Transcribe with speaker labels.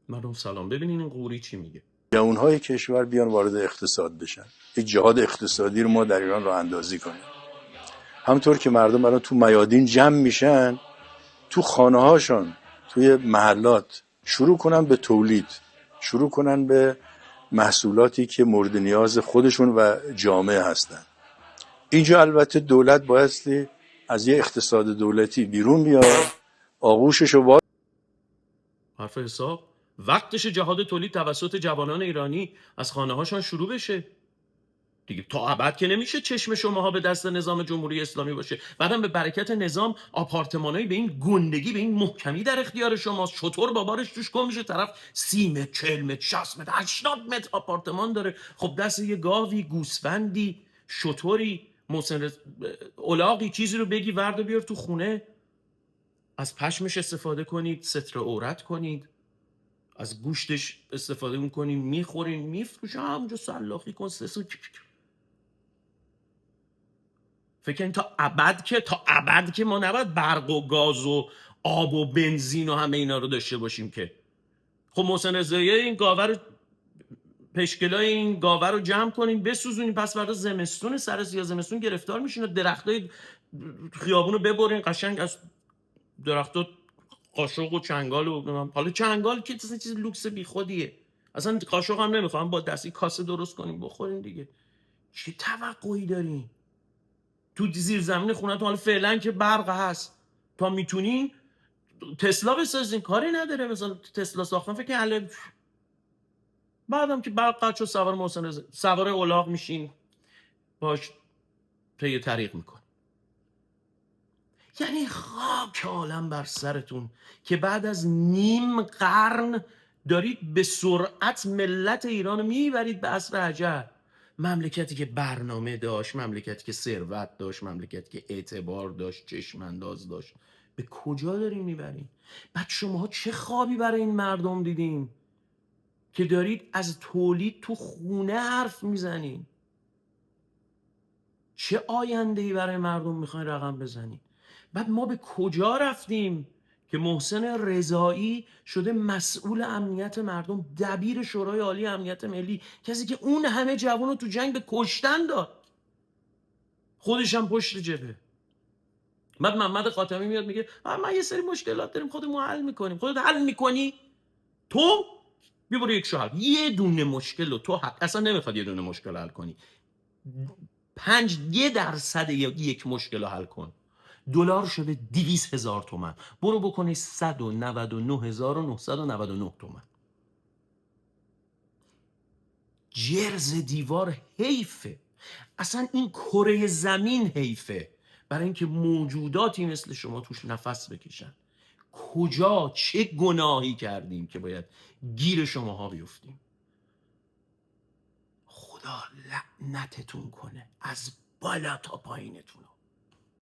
Speaker 1: مردم سلام. ببینین این قوری چی میگه.
Speaker 2: جوانهای کشور بیان وارد اقتصاد بشن، یک جهاد اقتصادی رو ما در ایران راه اندازی کنیم. همونطور که مردم الان تو میادین جمع میشن، تو خانه هاشون، توی محلات شروع کنن به تولید، شروع کنن به محصولاتی که مورد نیاز خودشون و جامعه هستن. اینجا البته دولت بایستی از یه اقتصاد دولتی بیرون بیاد، آغوشش رو باز.
Speaker 1: حرف حساب وقتش جهاد تولید توسط جوانان ایرانی از خانه هاشان شروع بشه دیگه. تا ابد که نمیشه چشم شماها به دست نظام جمهوری اسلامی باشه. بعدم به برکت نظام آپارتمانایی به این گندگی، به این محکمی در اختیار شماست. شطور بابارش توش گم میشه، طرف 30 متر 40 متر 60 متر 80 متر آپارتمان داره. خب دست یه گاوی، گوسفندی، شطوری، محسن الاغی چیزی رو بگی ورد بیار تو خونه، از پشمش استفاده کنید، ستر عورت کنید، از گوشتش استفاده میکنین، میخورین، میفروشین، همونجا سلاخی کن. فکر کنین تا ابد که ما نباید برق و گاز و آب و بنزین و همه اینا رو داشته باشیم که. خب محسن رضایی این گاوه رو، پشکلای این گاوه رو جمع کنین بسوزونین، پس فردا زمستون، سر سیاه زمستون گرفتار میشین و درختای خیابون رو ببرین قشنگ از درختا قاشق و چنگال و حالا چنگال که چیز لوکس بیخودیه، اصلا قاشق هم نمیخوام، با دستی کاسه درست کنیم بخورین دیگه. چه توقعی دارین تو زیر زمین خونتون؟ حالا فعلا که برق هست، تا میتونین تسلا بسازین، کاری نداره. مثلا تسلا ساختن فکر کنم بعدم که برق قطع شد سوار محسن رضا سوار الاغ میشین، باش طی طریق میکن. یعنی خاک عالم بر سرتون که بعد از نیم قرن دارید به سرعت ملت ایران میبرید به عصر عجب. مملکتی که برنامه داشت، مملکتی که ثروت داشت، مملکتی که اعتبار داشت، چشم انداز داشت، به کجا داریم میبریم؟ بعد شماها چه خوابی برای این مردم دیدین که دارید از تولید تو خونه حرف میزنین؟ چه آینده‌ای برای مردم میخواین رقم بزنید؟ بعد ما به کجا رفتیم که محسن رضایی شده مسئول امنیت مردم، دبیر شورای عالی امنیت ملی، کسی که اون همه جوان رو تو جنگ به کشتن داد، خودش هم پشت جبهه. بعد محمد خاتمی میاد میگه ما یه سری مشکلات داریم خودمون حل میکنیم. خودت حل میکنی؟ تو بیا یک شو حل. یه دونه مشکل رو تو حل اصلا نمیخواد یه دونه مشکل حل کنی، 1% یک مشکل رو حل کن. دلار شده 200,000 تومان، برو بکنی 199,999 تومان. جرز دیوار حیفه، اصلا این کره زمین حیفه برای اینکه موجوداتی مثل شما توش نفس بکشن. کجا چه گناهی کردیم که باید گیر شماها بیفتیم؟ خدا لعنتتون کنه از بالا تا پایینتون.